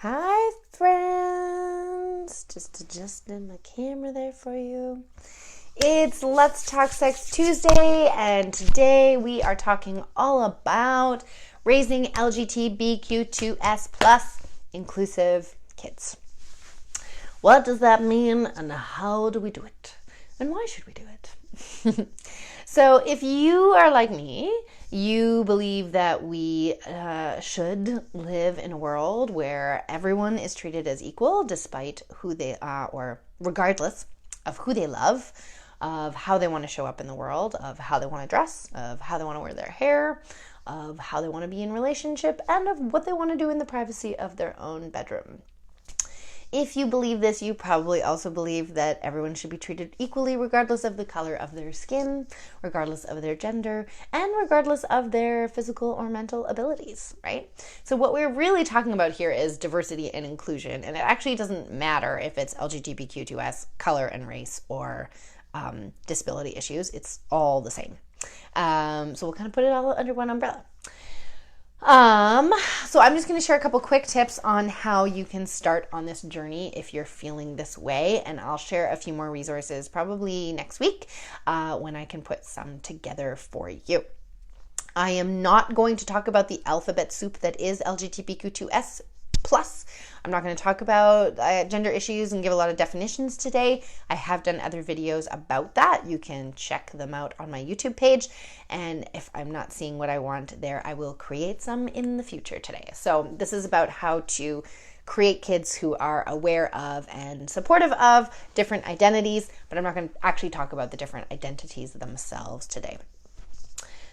Hi, friends. Just adjusting my camera there for you. It's Let's Talk Sex Tuesday, and today we are talking all about raising LGTBQ2S plus inclusive kids. What does that mean, and how do we do it? And why should we do it? So if you are like me, you believe that we should live in a world where everyone is treated as equal despite who they are, or regardless of who they love, of how they want to show up in the world, of how they want to dress, of how they want to wear their hair, of how they want to be in relationship, and of what they want to do in the privacy of their own bedroom. If you believe this, you probably also believe that everyone should be treated equally regardless of the color of their skin, regardless of their gender, and regardless of their physical or mental abilities, right? So what we're really talking about here is diversity and inclusion, and it actually doesn't matter if it's LGBTQ2S, color and race, or disability issues. It's all the same. So we'll kind of put it all under one umbrella. So I'm just going to share a couple quick tips on how you can start on this journey if you're feeling this way, and I'll share a few more resources probably next week when I can put some together for you. I am not going to talk about the alphabet soup that is LGBTQ2S plus. I'm not going to talk about gender issues and give a lot of definitions today. I have done other videos about that. You can check them out on my YouTube page. And if I'm not seeing what I want there, I will create some in the future today. So this is about how to create kids who are aware of and supportive of different identities, but I'm not going to actually talk about the different identities themselves today.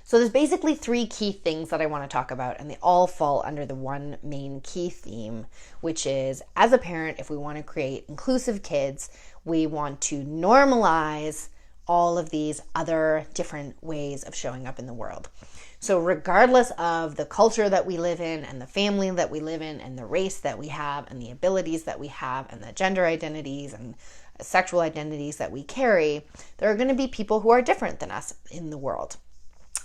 So there's basically three key things that I want to talk about, and they all fall under the one main key theme, which is, as a parent, if we want to create inclusive kids, we want to normalize all of these other different ways of showing up in the world. So regardless of the culture that we live in, and the family that we live in, and the race that we have, and the abilities that we have, and the gender identities and sexual identities that we carry, there are going to be people who are different than us in the world.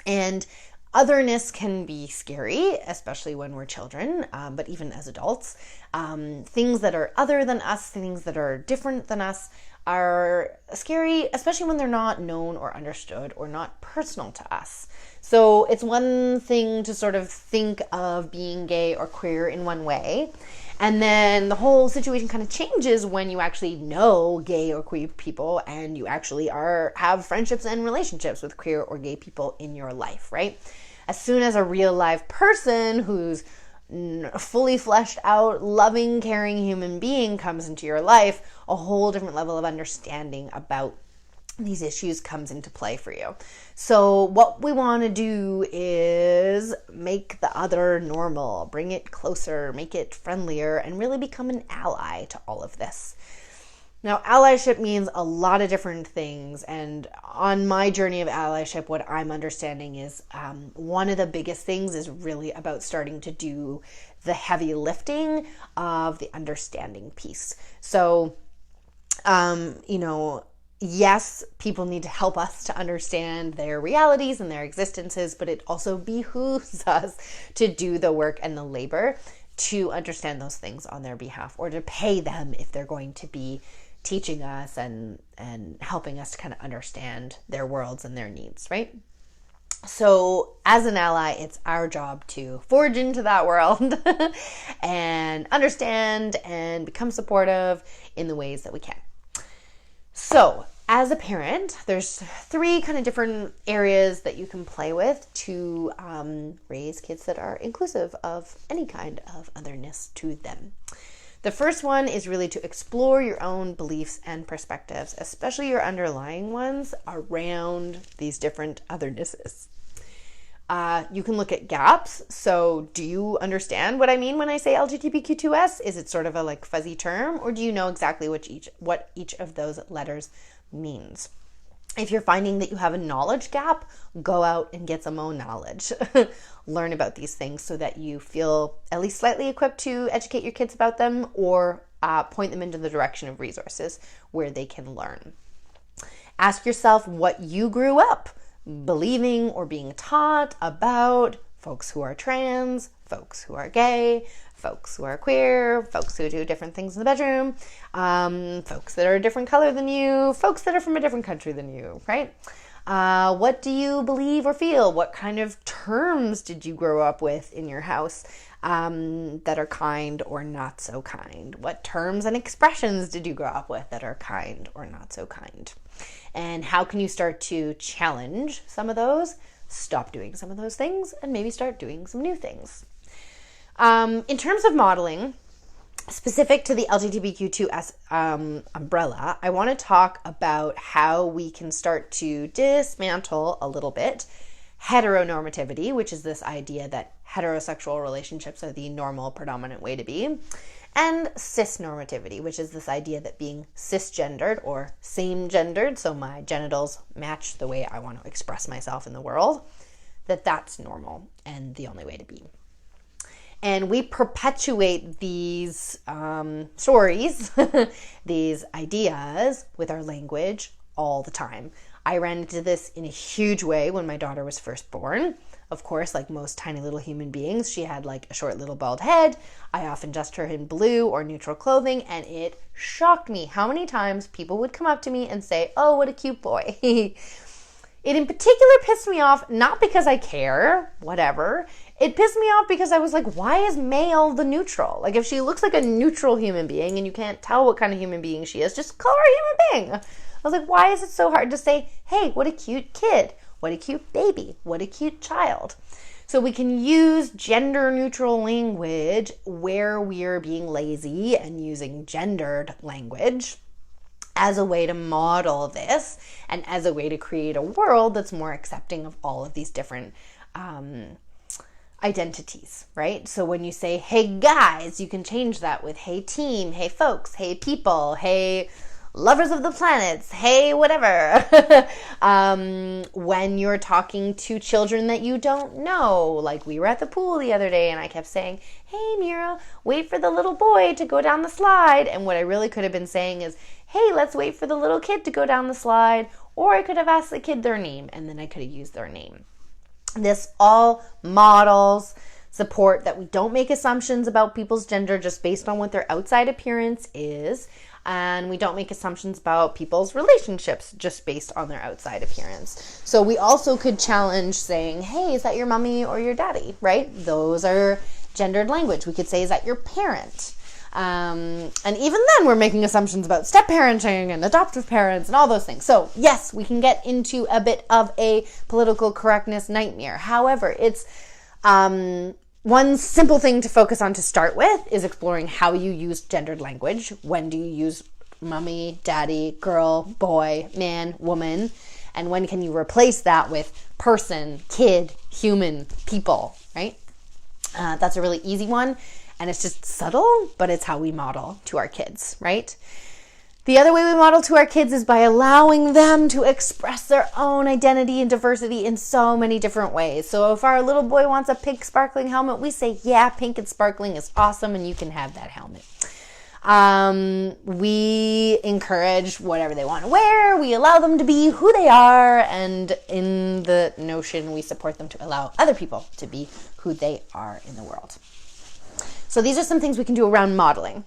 And otherness can be scary, especially when we're children, but even as adults. Things that are other than us, things that are different than us are scary, especially when they're not known or understood or not personal to us. So it's one thing to sort of think of being gay or queer in one way, and then the whole situation kind of changes when you actually know gay or queer people and you actually have friendships and relationships with queer or gay people in your life, right? As soon as a real live person who's fully fleshed out, loving, caring human being comes into your life, a whole different level of understanding about these issues comes into play for you. So what we want to do is make the other normal, bring it closer, make it friendlier, and really become an ally to all of this. Now, allyship means a lot of different things, and on my journey of allyship, what I'm understanding is one of the biggest things is really about starting to do the heavy lifting of the understanding piece. So, yes, people need to help us to understand their realities and their existences, but it also behooves us to do the work and the labor to understand those things on their behalf, or to pay them if they're going to be teaching us and helping us to kind of understand their worlds and their needs, right? So as an ally, it's our job to forge into that world and understand and become supportive in the ways that we can. So as a parent, there's three kind of different areas that you can play with to raise kids that are inclusive of any kind of otherness to them. The first one is really to explore your own beliefs and perspectives, especially your underlying ones around these different othernesses. You can look at gaps. So do you understand what I mean when I say LGBTQ2S? Is it sort of a fuzzy term, or do you know exactly what each of those letters means? If you're finding that you have a knowledge gap, go out and get some more knowledge. Learn about these things so that you feel at least slightly equipped to educate your kids about them, or point them into the direction of resources where they can learn. Ask yourself what you grew up believing or being taught about folks who are trans, folks who are gay, folks who are queer, folks who do different things in the bedroom, folks that are a different color than you, folks that are from a different country than you, right? What do you believe or feel? What kind of terms did you grow up with in your house that are kind or not so kind? What terms and expressions did you grow up with that are kind or not so kind? And how can you start to challenge some of those, stop doing some of those things, and maybe start doing some new things? In terms of modeling, specific to the LGTBQ2S umbrella, I want to talk about how we can start to dismantle a little bit heteronormativity, which is this idea that heterosexual relationships are the normal, predominant way to be, and cisnormativity, which is this idea that being cisgendered or same-gendered, so my genitals match the way I want to express myself in the world, that's normal and the only way to be. And we perpetuate these stories, these ideas with our language all the time. I ran into this in a huge way when my daughter was first born. Of course, like most tiny little human beings, she had like a short little bald head. I often dressed her in blue or neutral clothing, and it shocked me how many times people would come up to me and say, "Oh, what a cute boy." It in particular pissed me off, not because I care, whatever. It pissed me off because I was like, why is male the neutral? Like, if she looks like a neutral human being and you can't tell what kind of human being she is, just call her a human being. I was like, why is it so hard to say, hey, what a cute kid, what a cute baby, what a cute child? So we can use gender neutral language where we're being lazy and using gendered language as a way to model this and as a way to create a world that's more accepting of all of these different identities, right? So when you say, hey guys, you can change that with hey team, hey folks, hey people, hey lovers of the planets, hey whatever. When you're talking to children that you don't know, like we were at the pool the other day and I kept saying, hey Mira, wait for the little boy to go down the slide. And what I really could have been saying is, hey, let's wait for the little kid to go down the slide. Or I could have asked the kid their name and then I could have used their name. This all models support that we don't make assumptions about people's gender just based on what their outside appearance is. And we don't make assumptions about people's relationships just based on their outside appearance. So we also could challenge saying, hey, is that your mommy or your daddy, right? Those are gendered language. We could say, is that your parent? And even then we're making assumptions about step parenting and adoptive parents and all those things. So yes, we can get into a bit of a political correctness nightmare. However, it's one simple thing to focus on to start with is exploring how you use gendered language. When do you use mommy, daddy, girl, boy, man, woman? And when can you replace that with person, kid, human, people, right? That's a really easy one. And it's just subtle, but it's how we model to our kids, right? The other way we model to our kids is by allowing them to express their own identity and diversity in so many different ways. So if our little boy wants a pink sparkling helmet, we say, yeah, pink and sparkling is awesome and you can have that helmet. We encourage whatever they want to wear. We allow them to be who they are. And in the notion, we support them to allow other people to be who they are in the world. So these are some things we can do around modeling.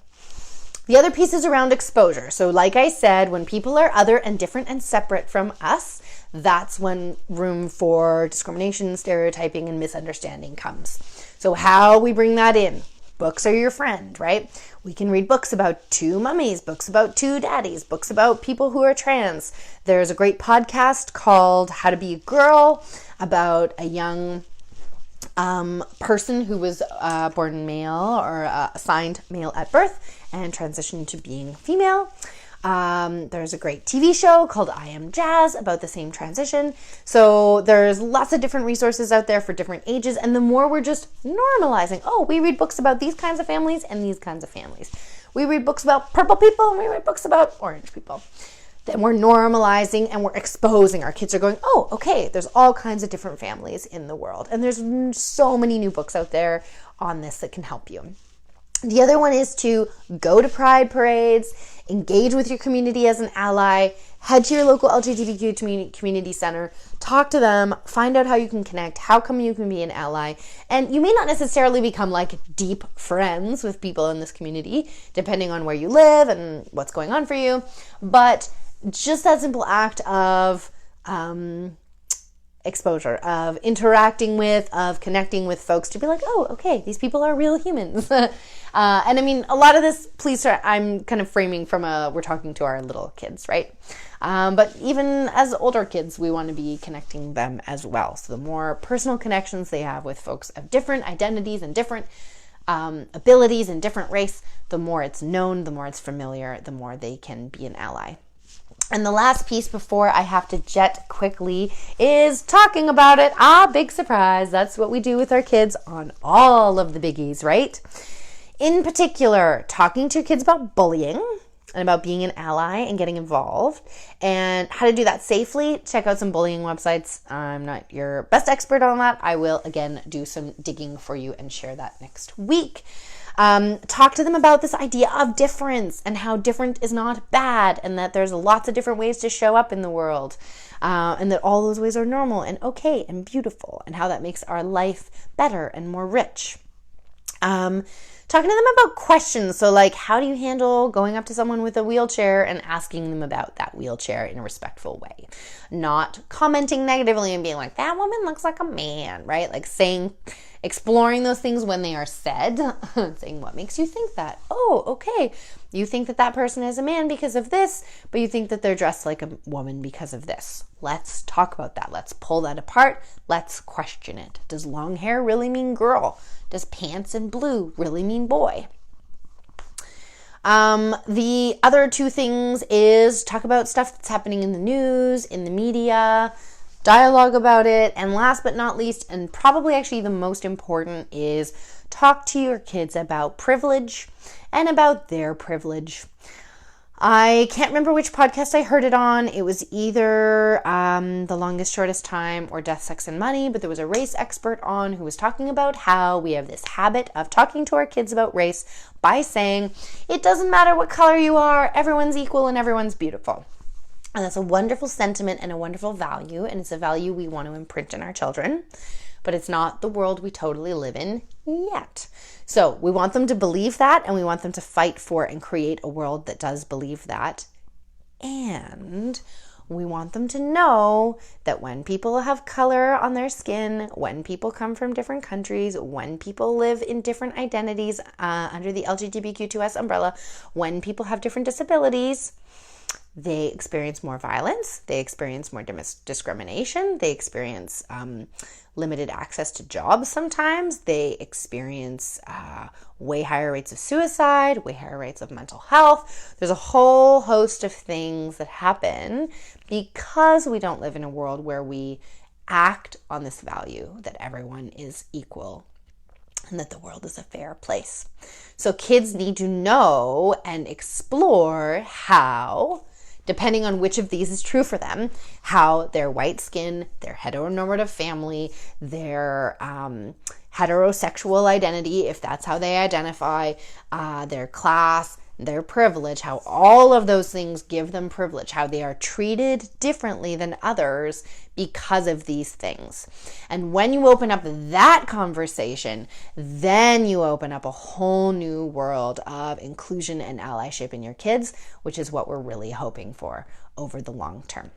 The other piece is around exposure. So like I said, when people are other and different and separate from us, that's when room for discrimination, stereotyping, and misunderstanding comes. So how we bring that in? Books are your friend, right? We can read books about two mummies, books about two daddies, books about people who are trans. There's a great podcast called How to Be a Girl about a young person who was born male or assigned male at birth and transitioned to being female. There's a great TV show called I Am Jazz about the same transition. So there's lots of different resources out there for different ages. And the more we're just normalizing, oh, we read books about these kinds of families and these kinds of families. We read books about purple people and we read books about orange people. Then we're normalizing and we're exposing. Our kids are going, oh, okay, there's all kinds of different families in the world. And there's so many new books out there on this that can help you. The other one is to go to pride parades, engage with your community as an ally, head to your local LGBTQ community center, talk to them, find out how you can connect, how come you can be an ally. And you may not necessarily become like deep friends with people in this community, depending on where you live and what's going on for you. But just that simple act of exposure, of interacting with, of connecting with folks to be like, oh, okay, these people are real humans. And I mean, a lot of this, please, I'm kind of framing from we're talking to our little kids, right? But even as older kids, we want to be connecting them as well. So the more personal connections they have with folks of different identities and different abilities and different race, the more it's known, the more it's familiar, the more they can be an ally. And the last piece before I have to jet quickly is talking about it. Big surprise. That's what we do with our kids on all of the biggies, right? In particular, talking to your kids about bullying and about being an ally and getting involved and how to do that safely. Check out some bullying websites. I'm not your best expert on that. I will, again, do some digging for you and share that next week. Talk to them about this idea of difference and how different is not bad and that there's lots of different ways to show up in the world and that all those ways are normal and okay and beautiful and how that makes our life better and more rich. Talking to them about questions. So like, how do you handle going up to someone with a wheelchair and asking them about that wheelchair in a respectful way? Not commenting negatively and being like, that woman looks like a man, right? Like exploring those things when they are said, saying, what makes you think that? Oh, okay. You think that that person is a man because of this, but you think that they're dressed like a woman because of this. Let's talk about that. Let's pull that apart. Let's question it. Does long hair really mean girl? Does pants in blue really mean boy? The other two things is talk about stuff that's happening in the news, in the media, dialogue about it. And last but not least, and probably actually the most important, is talk to your kids about privilege and about their privilege. I can't remember which podcast I heard it on. It was either The Longest Shortest Time or Death, Sex, and Money, but there was a race expert on who was talking about how we have this habit of talking to our kids about race by saying, it doesn't matter what color you are, everyone's equal and everyone's beautiful. And that's a wonderful sentiment and a wonderful value, and it's a value we want to imprint in our children, but it's not the world we totally live in yet. So we want them to believe that, and we want them to fight for and create a world that does believe that. And we want them to know that when people have color on their skin, when people come from different countries, when people live in different identities under the LGTBQ2S umbrella, when people have different disabilities, they experience more violence, they experience more discrimination, they experience limited access to jobs sometimes, they experience way higher rates of suicide, way higher rates of mental health. There's a whole host of things that happen because we don't live in a world where we act on this value that everyone is equal and that the world is a fair place. So kids need to know and explore how, depending on which of these is true for them, how their white skin, their heteronormative family, their heterosexual identity, if that's how they identify, their class, their privilege, how all of those things give them privilege, how they are treated differently than others because of these things. And when you open up that conversation, then you open up a whole new world of inclusion and allyship in your kids, which is what we're really hoping for over the long term.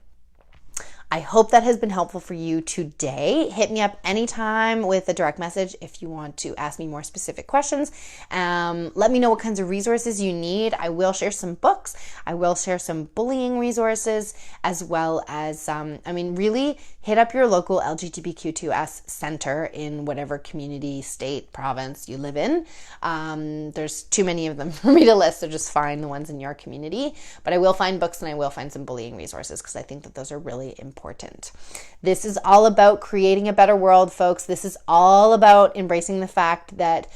I hope that has been helpful for you today. Hit me up anytime with a direct message if you want to ask me more specific questions. Let me know what kinds of resources you need. I will share some books. I will share some bullying resources, as well as, really hit up your local LGTBQ2S center in whatever community, state, province you live in. There's too many of them for me to list, so just find the ones in your community. But I will find books and I will find some bullying resources because I think that those are really important. This is all about creating a better world, folks. This is all about embracing the fact that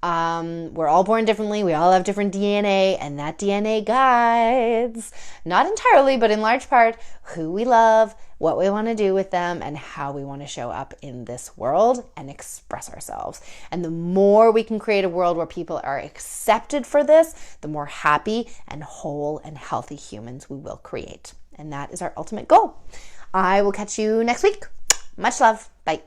we're all born differently. We all have different DNA, and that DNA guides, not entirely, but in large part, who we love, what we want to do with them, and how we want to show up in this world and express ourselves. And the more we can create a world where people are accepted for this, the more happy and whole and healthy humans we will create. And that is our ultimate goal. I will catch you next week. Much love. Bye.